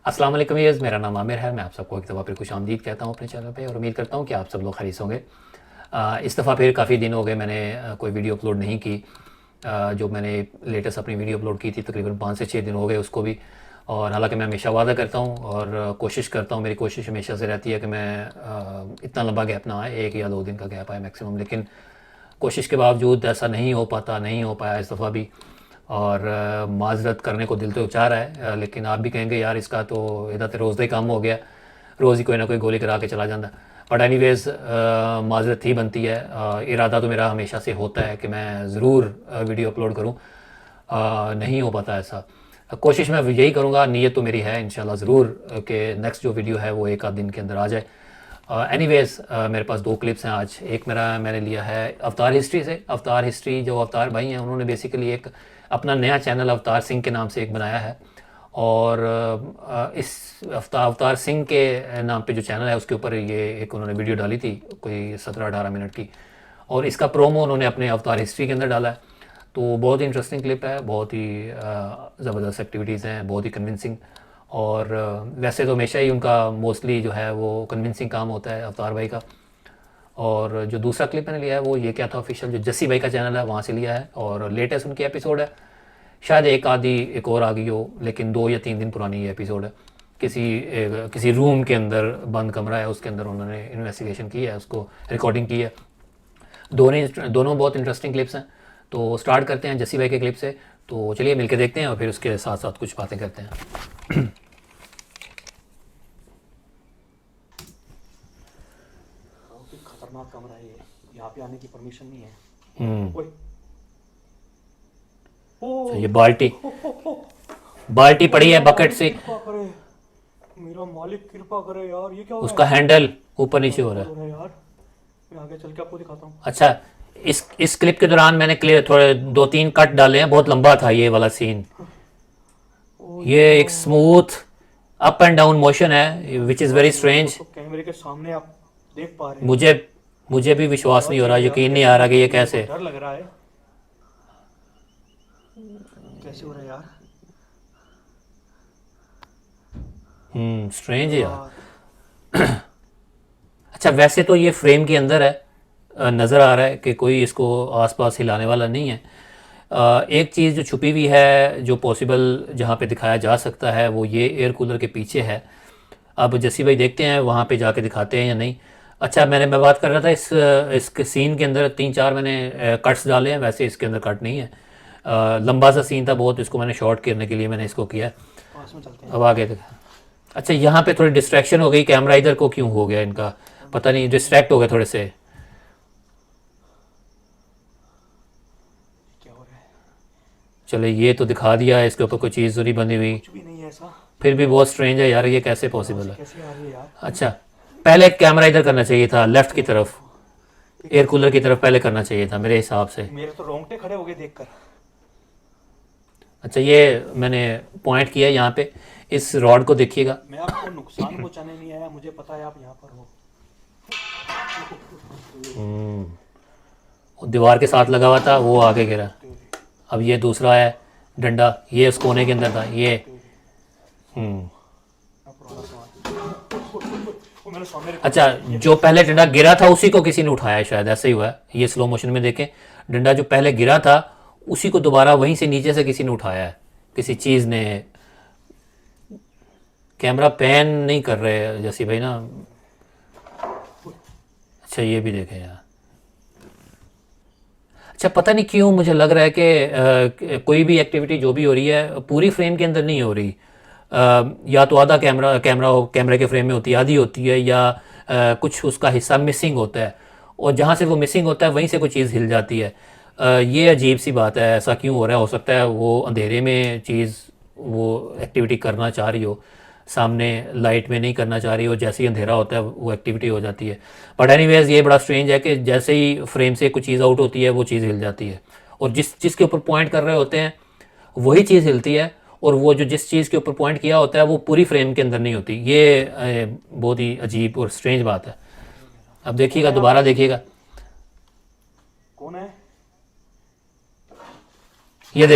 अस्सलाम वालेकुम व्यूअर्स, मेरा नाम आमिर है। मैं आप सबको एक दफ़ा फिर खुशामदीद कहता हूँ अपने चैनल पे और उम्मीद करता हूँ कि आप सब लोग खरीस होंगे। इस दफ़ा फिर काफ़ी दिन हो गए मैंने कोई वीडियो अपलोड नहीं की। जो मैंने लेटेस्ट अपनी वीडियो अपलोड की थी तकरीबन 5 से 6 दिन हो गए उसको भी। और हालांकि मैं हमेशा वादा करता हूँ और कोशिश करता हूँ, मेरी कोशिश हमेशा से रहती है कि मैं इतना लंबा गैप ना आए, 1 या 2 दिन का गैप आए मैक्सिमम। लेकिन कोशिश के बावजूद ऐसा नहीं हो पाया इस दफ़ा भी। और माजरत करने को दिल तो चाह रहा है, लेकिन आप भी कहेंगे यार इसका तो इधर तो रोज़ का ही काम हो गया, रोज़ ही कोई ना कोई गोली करा के चला जाता। बट एनी वेज़ माजरत ही बनती है। इरादा तो मेरा हमेशा से होता है कि मैं ज़रूर वीडियो अपलोड करूँ। नहीं हो पाता ऐसा। कोशिश मैं यही करूँगा, नीयत तो मेरी है इंशाल्लाह ज़रूर कि नेक्स्ट जो वीडियो है वो 1 आध दिन के अंदर आ जाए। एनीवेज़ मेरे पास 2 क्लिप्स हैं आज। एक मैंने लिया है अवतार हिस्ट्री से। अवतार हिस्ट्री जो अवतार भाई हैं उन्होंने बेसिकली एक अपना नया चैनल अवतार सिंह के नाम से एक बनाया है। और इस अवतार सिंह के नाम पे जो चैनल है उसके ऊपर ये एक उन्होंने वीडियो डाली थी कोई 17-18 मिनट की, और इसका प्रोमो उन्होंने अपने अवतार हिस्ट्री के अंदर डाला है। तो बहुत ही इंटरेस्टिंग क्लिप है, बहुत ही ज़बरदस्त एक्टिविटीज़ हैं, बहुत ही कन्विंसिंग। और वैसे तो हमेशा ही उनका मोस्टली जो है वो कन्विंसिंग काम होता है अवतार भाई का। और जो दूसरा क्लिप मैंने लिया है वो ये क्या था ऑफिशियल, जो जस्सी भाई का चैनल है वहाँ से लिया है। और लेटेस्ट उनकी एपिसोड है, शायद एक और आ गई हो, लेकिन 2 या 3 दिन पुरानी ये एपिसोड है। किसी रूम के अंदर बंद कमरा है, उसके अंदर उन्होंने इन्वेस्टिगेशन की है, उसको रिकॉर्डिंग की है। दोनों बहुत इंटरेस्टिंग क्लिप्स हैं। तो स्टार्ट करते हैं जस्सी भाई के क्लिप से। तो चलिए मिलकर देखते हैं और फिर उसके साथ साथ कुछ बातें करते हैं। खतरनाक कमरा है ये, यहाँ पे आने की परमिशन नहीं है। ओए तो ये बाल्टी पड़ी है बकेट से, कृपा करे, मेरा मालिक कृपा करे यार। ये क्या हो उसका रहा है? हैंडल ऊपर नीचे हो रहा है। यार मैं आगे चल के आपको दिखाता हूँ। अच्छा, इस क्लिप के दौरान मैंने क्लियर थोड़े 2-3 कट डाले हैं, बहुत लंबा था ये वाला सीन। ये एक smooth up and down motion है विच इज़ वेरी स्ट्रेंज। तो कैमरे के सामने आप देख पा रहे हैं। मुझे भी विश्वास नहीं हो रहा, यकीन नहीं आ रहा कि ये कैसे। डर लग रहा है, कैसे हो रहा है यार। स्ट्रेंज है यार। अच्छा, वैसे तो ये फ्रेम के अंदर है, नज़र आ रहा है कि कोई इसको आसपास हिलाने वाला नहीं है। एक चीज़ जो छुपी हुई है, जो पॉसिबल जहाँ पे दिखाया जा सकता है, वो ये एयर कूलर के पीछे है। अब जस्सी भाई देखते हैं वहाँ पे जाके दिखाते हैं या नहीं। अच्छा, मैं बात कर रहा था इस सीन के अंदर 3-4 मैंने कट्स डाले हैं, वैसे इसके अंदर कट नहीं है। लंबा सा सीन था बहुत, इसको मैंने शॉर्ट करने के लिए मैंने इसको किया। पास में चलते हैं। अब आगे देखा। अच्छा, यहाँ पे थोड़ी डिस्ट्रैक्शन हो गई, कैमरा इधर को क्यों हो गया इनका पता नहीं, डिस्ट्रैक्ट हो गए थोड़े से। क्या हो रहा है? चले, ये तो दिखा दिया है, इसके ऊपर कोई चीज़ तो नहीं बनी हुई, कुछ भी नहीं है ऐसा। फिर भी बहुत स्ट्रेंज है यार, ये कैसे पॉसिबल है। कैसे आ रही है यार। अच्छा, पहले कैमरा इधर करना चाहिए था, लेफ्ट की तरफ, एयर कूलर की तरफ पहले करना चाहिए था मेरे हिसाब से। मेरे तो रोंगटे खड़े हो गए देखकर। अच्छा, ये मैंने पॉइंट किया यहाँ पे, इस रॉड को देखिएगा। मैं आपको नुकसान पहुंचाने नहीं आया, मुझे पता है आप यहाँ पर हो। दीवार के साथ लगा हुआ था, वो आगे गिरा। अब ये दूसरा है डंडा, ये उस कोने के अंदर था ये। अच्छा, जो पहले डंडा गिरा था उसी को किसी ने उठाया है, शायद ऐसे ही हुआ है। ये स्लो मोशन में देखें, डंडा जो पहले गिरा था उसी को दोबारा वहीं से नीचे से किसी ने उठाया है, किसी चीज़ ने। कैमरा पैन नहीं कर रहे जैसी भाई ना। अच्छा, ये भी देखें यार। अच्छा, पता नहीं क्यों मुझे लग रहा है कि कोई भी एक्टिविटी जो भी हो रही है पूरी फ्रेम के अंदर नहीं हो रही। या तो आधा कैमरे के फ्रेम में होती है, आधी होती है, या कुछ उसका हिस्सा मिसिंग होता है, और जहाँ से वो मिसिंग होता है वहीं से कोई चीज़ हिल जाती है। ये अजीब सी बात है, ऐसा क्यों हो रहा है। हो सकता है वो अंधेरे में चीज़ वो एक्टिविटी करना चाह रही हो, सामने लाइट में नहीं करना चाह रही हो, जैसे ही अंधेरा होता है वो एक्टिविटी हो जाती है। बट एनीवेज ये बड़ा स्ट्रेंज है कि जैसे ही फ्रेम से कोई चीज़ आउट होती है वो चीज़ हिल जाती है, और जिसके ऊपर पॉइंट कर रहे होते हैं वही चीज़ हिलती है, और वो जो जिस चीज़ के ऊपर पॉइंट किया होता है वो पूरी फ्रेम के अंदर नहीं होती। ये बहुत ही अजीब और स्ट्रेंज बात है। अब देखिएगा, दोबारा देखिएगा, कौन है? ये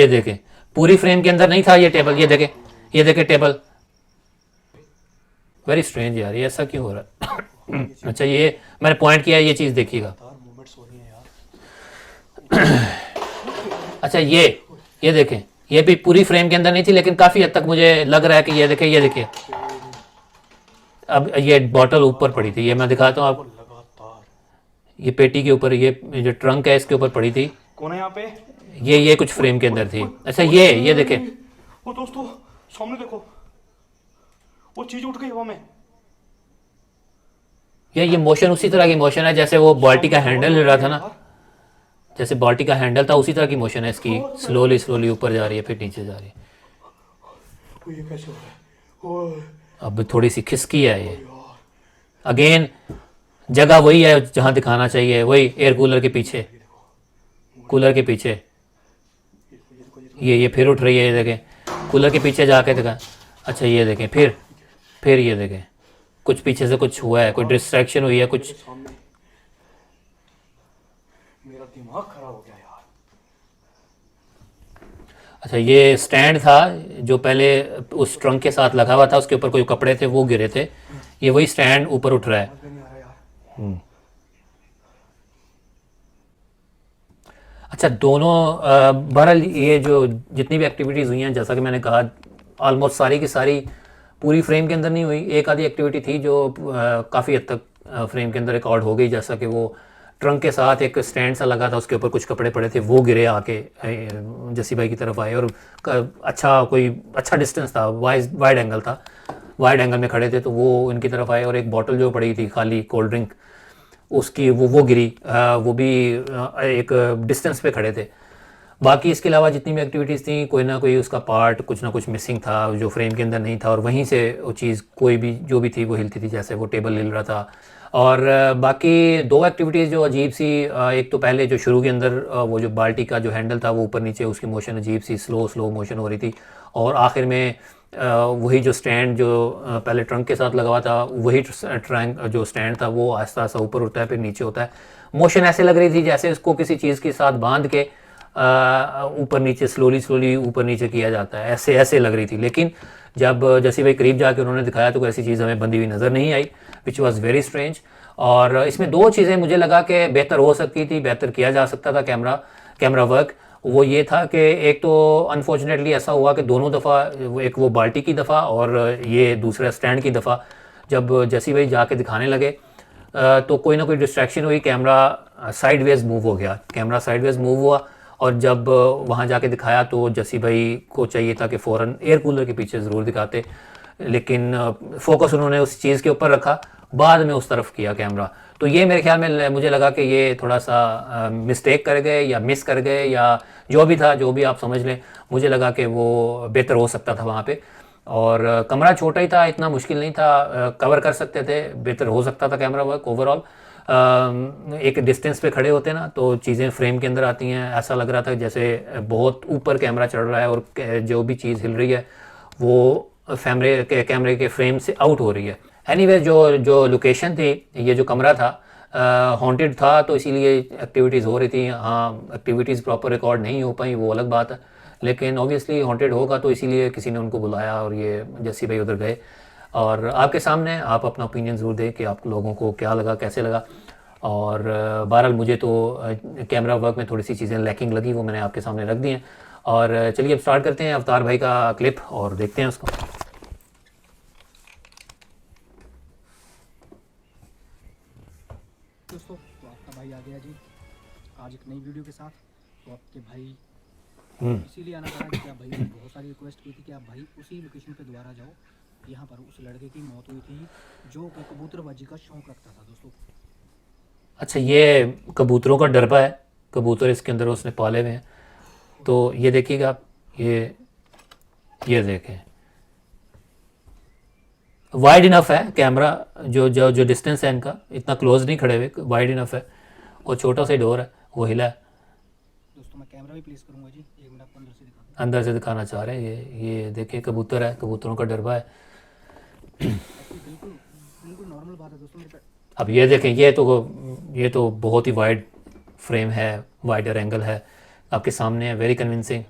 देखें पूरी फ्रेम के अंदर नहीं था ये टेबल, ये देखें ये देखे टेबल, वेरी स्ट्रेंज यार, ये ऐसा क्यों हो रहा है? अच्छा ये मैंने पॉइंट किया, ये चीज़ देखिएगा। तार मूवमेंट्स हो रही हैं यार। अच्छा ये देखें, ये भी पूरी फ्रेम के अंदर नहीं थी, लेकिन काफ़ी हद तक मुझे लग रहा है कि ये देखें, ये देखिए अब ये बॉटल ऊपर पड़ी थी, ये मैं दिखाता हूँ वो आप, लगातार ये पेटी के ऊपर, ये जो ट्रंक है इसके ऊपर पड़ी थी, कौन है यहाँ पे? ये कुछ फ्रेम के अंदर थी। अच्छा ये देखें, वो दोस्तों सामने देखो, वो चीज उठ गई हवा में। ये मोशन उसी तरह की मोशन है जैसे वो बाल्टी का हैंडल हिल रहा था ना, जैसे बाल्टी का हैंडल था उसी तरह की मोशन है इसकी, स्लोली स्लोली ऊपर जा रही है फिर नीचे जा रही है। वो ये कैसे हो रहा है? ओए अब थोड़ी सी खिसकी है ये, यार, अगेन जगह वही है जहाँ दिखाना चाहिए, वही एयर कूलर के पीछे, कूलर के पीछे। ये फिर उठ रही है, ये देखें कूलर के पीछे जाके देखा। अच्छा ये देखें फिर ये देखें कुछ पीछे से कुछ हुआ है, कोई डिस्ट्रैक्शन हुई है कुछ। मेरे सामने मेरा दिमाग खराब हो गया यार। अच्छा ये स्टैंड था जो पहले उस ट्रंक के साथ लगा हुआ था, उसके ऊपर कोई कपड़े थे वो गिरे थे, ये वही स्टैंड ऊपर उठ रहा है। समझ में नहीं आ रहा यार। अच्छा दोनों बहरहाल ये जो जितनी भी एक्टिविटीज़ हुई हैं, जैसा कि मैंने कहा ऑलमोस्ट सारी की सारी पूरी फ्रेम के अंदर नहीं हुई, एक आधी एक्टिविटी थी जो काफ़ी हद तक फ्रेम के अंदर रिकॉर्ड हो गई, जैसा कि वो ट्रंक के साथ एक स्टैंड सा लगा था, उसके ऊपर कुछ कपड़े पड़े थे, वो गिरे आके जसी भाई की तरफ आए, और अच्छा डिस्टेंस था, वाइड एंगल था, वाइड एंगल में खड़े थे तो वो इनकी तरफ आए, और एक बॉटल जो पड़ी थी खाली कोल्ड ड्रिंक उसकी वो गिरी, वो भी एक डिस्टेंस पे खड़े थे। बाकी इसके अलावा जितनी भी एक्टिविटीज़ थी कोई ना कोई उसका पार्ट कुछ ना कुछ मिसिंग था जो फ्रेम के अंदर नहीं था, और वहीं से वो चीज़ कोई भी जो भी थी वो हिलती थी, जैसे वो टेबल हिल रहा था। और बाकी दो एक्टिविटीज़ जो अजीब सी, एक तो पहले जो शुरू के अंदर वो जो बाल्टी का जो हैंडल था वो ऊपर नीचे उसकी मोशन अजीब सी स्लो मोशन हो रही थी, और आखिर में वही जो स्टैंड जो पहले ट्रंक के साथ लगा हुआ था वही ट्रंक जो स्टैंड था वो आहिस्ता आहिस्ता ऊपर उठता है फिर नीचे होता है। मोशन ऐसे लग रही थी जैसे इसको किसी चीज़ के साथ बांध के ऊपर नीचे स्लोली ऊपर नीचे किया जाता है, ऐसे लग रही थी। लेकिन जब जैसे भाई करीब जाके उन्होंने दिखाया तो ऐसी चीज़ हमें बंधी हुई नज़र नहीं आई, विच वॉज़ वेरी स्ट्रेंज। और इसमें दो चीज़ें मुझे लगा कि बेहतर हो सकती थी, बेहतर किया जा सकता था कैमरा वर्क। वो ये था कि एक तो अनफॉर्चुनेटली ऐसा हुआ कि दोनों दफ़ा, एक वो बाल्टी की दफ़ा और ये दूसरा स्टैंड की दफ़ा, जब जैसी भाई जाके दिखाने लगे तो कोई ना कोई डिस्ट्रैक्शन हुई, कैमरा साइडवेज मूव हो गया, कैमरा साइडवेज मूव हुआ, और जब वहाँ जाके दिखाया तो जसी भाई को चाहिए था कि फ़ौरन एयर कूलर के पीछे ज़रूर दिखाते, लेकिन फोकस उन्होंने उस चीज़ के ऊपर रखा, बाद में उस तरफ किया कैमरा। तो ये मेरे ख्याल में मुझे लगा कि ये थोड़ा सा मिस्टेक कर गए या मिस कर गए या जो भी था, जो भी आप समझ लें, मुझे लगा कि वो बेहतर हो सकता था वहाँ पे। और कमरा छोटा ही था, इतना मुश्किल नहीं था, कवर कर सकते थे, बेहतर हो सकता था कैमरा वर्क ओवरऑल। एक डिस्टेंस पे खड़े होते ना तो चीज़ें फ्रेम के अंदर आती हैं, ऐसा लग रहा था जैसे बहुत ऊपर कैमरा चढ़ रहा है और जो भी चीज़ हिल रही है वो कैमरे के फ्रेम से आउट हो रही है। एनीवे जो लोकेशन थी, ये जो कमरा था हॉन्टेड था, तो इसीलिए एक्टिविटीज़ हो रही थी। हाँ, एक्टिविटीज़ प्रॉपर रिकॉर्ड नहीं हो पाई वो अलग बात है, लेकिन ऑब्वियसली हॉन्टेड होगा तो इसीलिए किसी ने उनको बुलाया और ये जस्सी भाई उधर गए। और आपके सामने आप अपना ओपिनियन ज़रूर दें कि आप लोगों को क्या लगा, कैसे लगा। और बहरहाल मुझे तो कैमरा वर्क में थोड़ी सी चीज़ें लैकिंग लगी, वो मैंने आपके सामने रख दी हैं। और चलिए अब स्टार्ट करते हैं अवतार भाई का क्लिप और देखते हैं उसको। दोस्तों, तो आपका भाई आ गया जी आज एक नई वीडियो के साथ। तो आपके भाई इसीलिए आना पड़ा कि आप भाई ने बहुत सारी रिक्वेस्ट की थी कि आप भाई उसी लोकेशन पे दोबारा जाओ, यहाँ पर उस लड़के की मौत हुई थी जो कि कबूतरबाजी का शौक रखता था दोस्तों। अच्छा, ये कबूतरों का डरबा है, कबूतर इसके अंदर उसने पाले हुए हैं। तो ये देखिएगा आप, ये देखें, वाइड इनफ है कैमरा, जो डिस्टेंस है इनका इतना क्लोज नहीं खड़े हुए, वाइड इनफ है, और छोटा सा डोर है वो हिला है। दोस्तों मैं कैमरा भी प्लेस करूँगा जी, एक मिनट आपको अंदर से दिखा दूँ। अंदर से दिखाना चाह रहे हैं, ये देखिए कबूतर है, कबूतरों का डरबा है। बिल्कुल बिल्कुल नॉर्मल बात है दोस्तों मेरे पे। अब ये देखें, ये तो बहुत ही वाइड फ्रेम है, वाइडर एंगल है, आपके सामने है, वेरी कन्विंसिंग।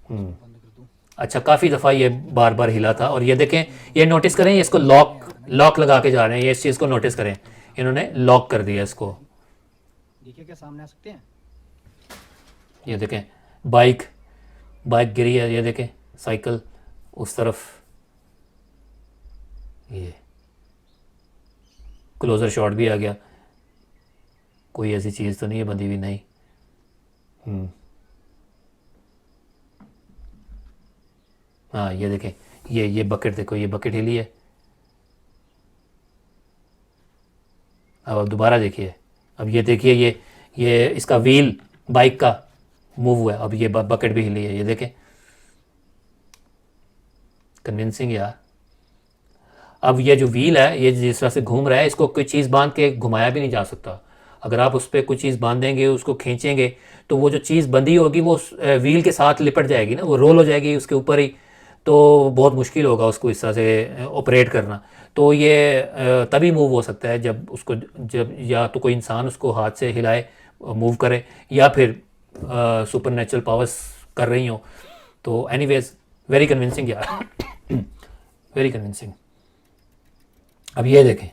बंद कर दूँ। अच्छा, काफ़ी दफ़ा ये बार बार हिला था। और ये देखें, ये नोटिस करें, ये इसको लॉक लगा के जा रहे हैं, ये इस चीज़ को नोटिस करें, इन्होंने लॉक कर दिया इसको। देखिए क्या सामने आ सकते हैं। ये देखें, बाइक बाइक गिरी है, ये देखें साइकिल उस तरफ। ये क्लोज़र शॉट भी आ गया, कोई ऐसी चीज़ तो नहीं है बंधी हुई, नहीं। हाँ ये देखें, ये बकेट देखो, ये बकेट हिली है। अब आप दोबारा देखिए, अब ये देखिए, ये इसका व्हील बाइक का मूव हुआ है, अब ये बकेट भी हिली है, ये देखें। कन्विंसिंग यार। अब ये जो व्हील है, ये जिस तरह से घूम रहा है, इसको कोई चीज़ बांध के घुमाया भी नहीं जा सकता। अगर आप उस पर कोई चीज़ बांधेंगे, उसको खींचेंगे, तो वो जो चीज़ बंधी होगी वो व्हील के साथ लिपट जाएगी ना, वो रोल हो जाएगी उसके ऊपर ही, तो बहुत मुश्किल होगा उसको इस तरह से ऑपरेट करना। तो ये तभी मूव हो सकता है जब या तो कोई इंसान उसको हाथ से हिलाए, मूव करे, या फिर सुपर नेचुरल पावर्स कर रही हो। तो एनीवेज, वेरी कन्विंसिंग यार, वेरी कन्विंसिंग। अब ये देखें,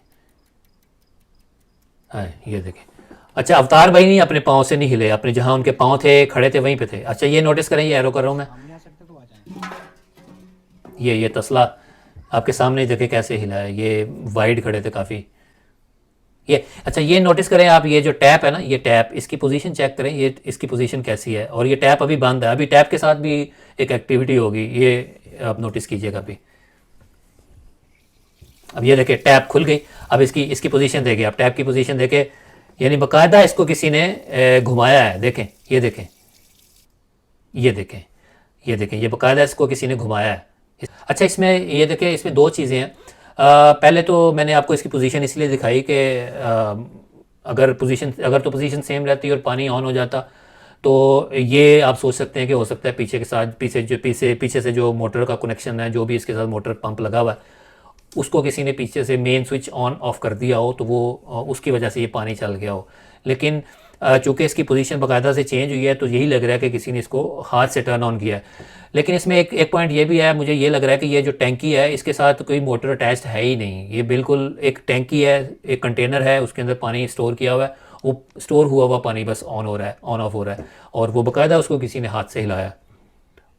हाँ ये देखें। अच्छा, अवतार भाई नहीं, अपने पाँव से नहीं हिले, अपने जहाँ उनके पाँव थे खड़े थे वहीं पे थे। अच्छा, ये नोटिस करें, ये एरो कर रहा हूँ मैं, सामने आ सकते तो आ जाएं। ये तसला आपके सामने देखे कैसे हिला है, ये वाइड खड़े थे काफ़ी। ये अच्छा, ये नोटिस करें आप, ये जो टैप है ना, ये टैप, इसकी पोजीशन चेक करें, ये इसकी पोजीशन कैसी है। और ये टैप अभी बंद है, अभी टैप के साथ भी एक एक्टिविटी होगी, ये आप नोटिस कीजिएगा अभी। अब ये देखिए, टैप खुल गई। अब इसकी पोजीशन देखिए, आप टैप की पोजीशन देखें, यानी बाकायदा इसको किसी ने घुमाया है। देखें, ये देखें, ये देखें, ये देखें, ये बाकायदा इसको किसी ने घुमाया है। अच्छा, इसमें ये देखें, इसमें दो चीज़ें हैं। पहले तो मैंने आपको इसकी पोजीशन इसलिए दिखाई कि अगर तो पोजीशन सेम रहती और पानी ऑन हो जाता, तो ये आप सोच सकते हैं कि हो सकता है पीछे से जो मोटर का कनेक्शन है, जो भी इसके साथ मोटर पंप लगा हुआ है, उसको किसी ने पीछे से मेन स्विच ऑन ऑफ कर दिया हो, तो वो उसकी वजह से ये पानी चल गया हो। लेकिन चूँकि इसकी पोजीशन बाकायदा से चेंज हुई है, तो यही लग रहा है कि किसी ने इसको हाथ से टर्न ऑन किया है। लेकिन इसमें एक पॉइंट ये भी है, मुझे ये लग रहा है कि ये जो टैंकी है, इसके साथ कोई मोटर अटैच्ड है ही नहीं। ये बिल्कुल एक टैंकी है, एक कंटेनर है, उसके अंदर पानी स्टोर किया हुआ है, वो स्टोर हुआ हुआ पानी बस ऑन ऑफ हो रहा है, और वो बाकायदा उसको किसी ने हाथ से हिलाया।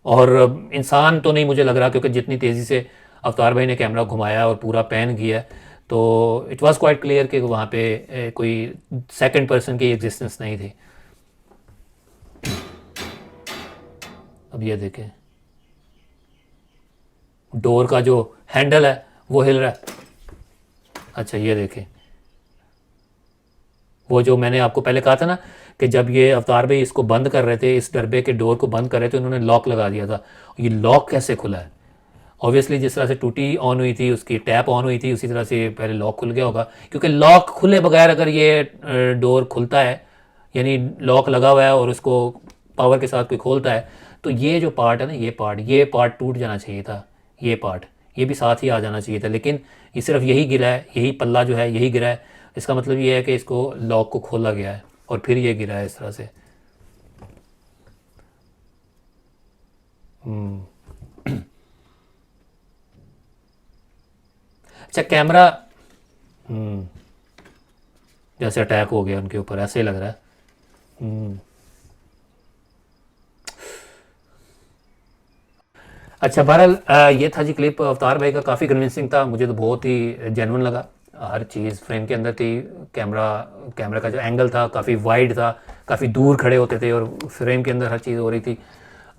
और इंसान तो नहीं मुझे लग रहा, क्योंकि जितनी तेज़ी से अवतार भाई ने कैमरा घुमाया और पूरा पैन किया, तो इट वाज क्वाइट क्लियर कि वहाँ पे कोई सेकंड पर्सन की एग्जिस्टेंस नहीं थी। अब ये देखें, डोर का जो हैंडल है वो हिल रहा है। अच्छा, ये देखें, वो जो मैंने आपको पहले कहा था ना कि जब ये अवतार भाई इसको बंद कर रहे थे, इस डब्बे के डोर को बंद कर रहे थे, उन्होंने लॉक लगा दिया था। ये लॉक कैसे खुला है? ऑब्वियसली जिस तरह से टूटी ऑन हुई थी, उसकी टैप ऑन हुई थी, उसी तरह से पहले लॉक खुल गया होगा। क्योंकि लॉक खुले बगैर अगर ये डोर खुलता है, यानी लॉक लगा हुआ है और उसको पावर के साथ कोई खोलता है, तो ये जो पार्ट है ना, ये पार्ट टूट जाना चाहिए था। ये भी साथ ही आ जाना चाहिए था, लेकिन ये सिर्फ यही गिरा है, यही पल्ला जो है यही गिरा है। इसका मतलब ये है कि इसको लॉक को खोला गया है और फिर ये गिरा है इस तरह से। अच्छा, कैमरा जैसे अटैक हो गया उनके ऊपर, ऐसे ही लग रहा है। अच्छा, बहरहाल ये था जी क्लिप। अवतार भाई का काफ़ी कन्विंसिंग था, मुझे तो बहुत ही जेन्युइन लगा। हर चीज़ फ्रेम के अंदर थी, कैमरा का जो एंगल था काफ़ी वाइड था, काफ़ी दूर खड़े होते थे और फ्रेम के अंदर हर चीज़ हो रही थी,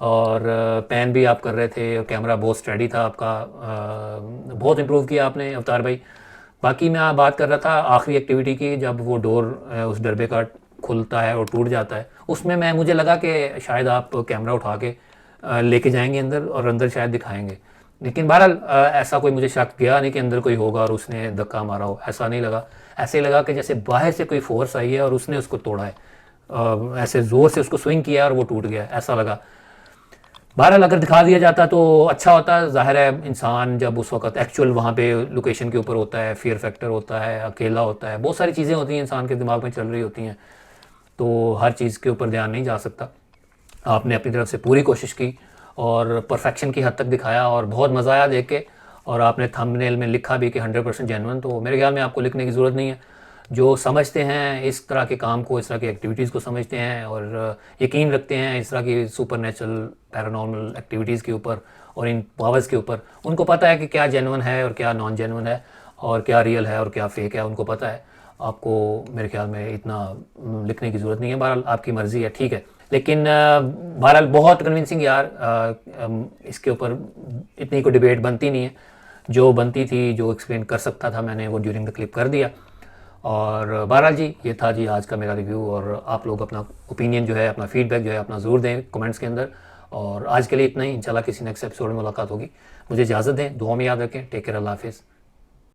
और पैन भी आप कर रहे थे, और कैमरा बहुत स्टडी था आपका। बहुत इम्प्रूव किया आपने अवतार भाई। बाकी मैं बात कर रहा था आखिरी एक्टिविटी की, जब वो डोर उस डब्बे का खुलता है और टूट जाता है, उसमें मुझे लगा कि शायद आप कैमरा उठा के लेके जाएंगे अंदर और अंदर शायद दिखाएंगे। लेकिन बहरहाल ऐसा कोई मुझे शक गया नहीं कि अंदर कोई होगा और उसने धक्का मारा हो, ऐसा नहीं लगा। ऐसे लगा कि जैसे बाहर से कोई फोर्स आई है और उसने उसको तोड़ा है, ऐसे ज़ोर से उसको स्विंग किया और वो टूट गया, ऐसा लगा। बहरहाल अगर दिखा दिया जाता तो अच्छा होता। ज़ाहिर है इंसान जब उस वक्त एक्चुअल वहाँ पे लोकेशन के ऊपर होता है, फियर फैक्टर होता है, अकेला होता है, बहुत सारी चीज़ें होती हैं इंसान के दिमाग में चल रही होती हैं, तो हर चीज़ के ऊपर ध्यान नहीं जा सकता। आपने अपनी तरफ से पूरी कोशिश की और परफेक्शन की हद तक दिखाया और बहुत मज़ा आया देख के। और आपने थंबनेल में लिखा भी कि 100% जेन्युइन, तो मेरे ख्याल में आपको लिखने की ज़रूरत नहीं है। जो समझते हैं इस तरह के काम को, इस तरह की एक्टिविटीज़ को समझते हैं और यकीन रखते हैं इस तरह की सुपर नेचुरल पैरानॉर्मल एक्टिविटीज़ के ऊपर और इन पावर्स के ऊपर, उनको पता है कि क्या जेन्युइन है और क्या नॉन जेन्युइन है और क्या रियल है और क्या फेक है, उनको पता है। आपको मेरे ख्याल में इतना लिखने की ज़रूरत नहीं है। बहरहाल आपकी मर्ज़ी है, ठीक है। लेकिन बहरहाल बहुत कन्विंसिंग यार, इसके ऊपर इतनी कोई डिबेट बनती नहीं है। जो बनती थी, जो एक्सप्लेन कर सकता था मैंने, वो ड्यूरिंग द क्लिप कर दिया। और बहरहाल जी ये था जी आज का मेरा रिव्यू। और आप लोग अपना ओपिनियन जो है, अपना फीडबैक जो है अपना ज़रूर दें कमेंट्स के अंदर। और आज के लिए इतना ही, इंशाल्लाह किसी नेक्स्ट एपिसोड में मुलाकात होगी। मुझे इजाज़त दें, दुआ में याद रखें। टेक केयर, अल्लाह हाफिज़।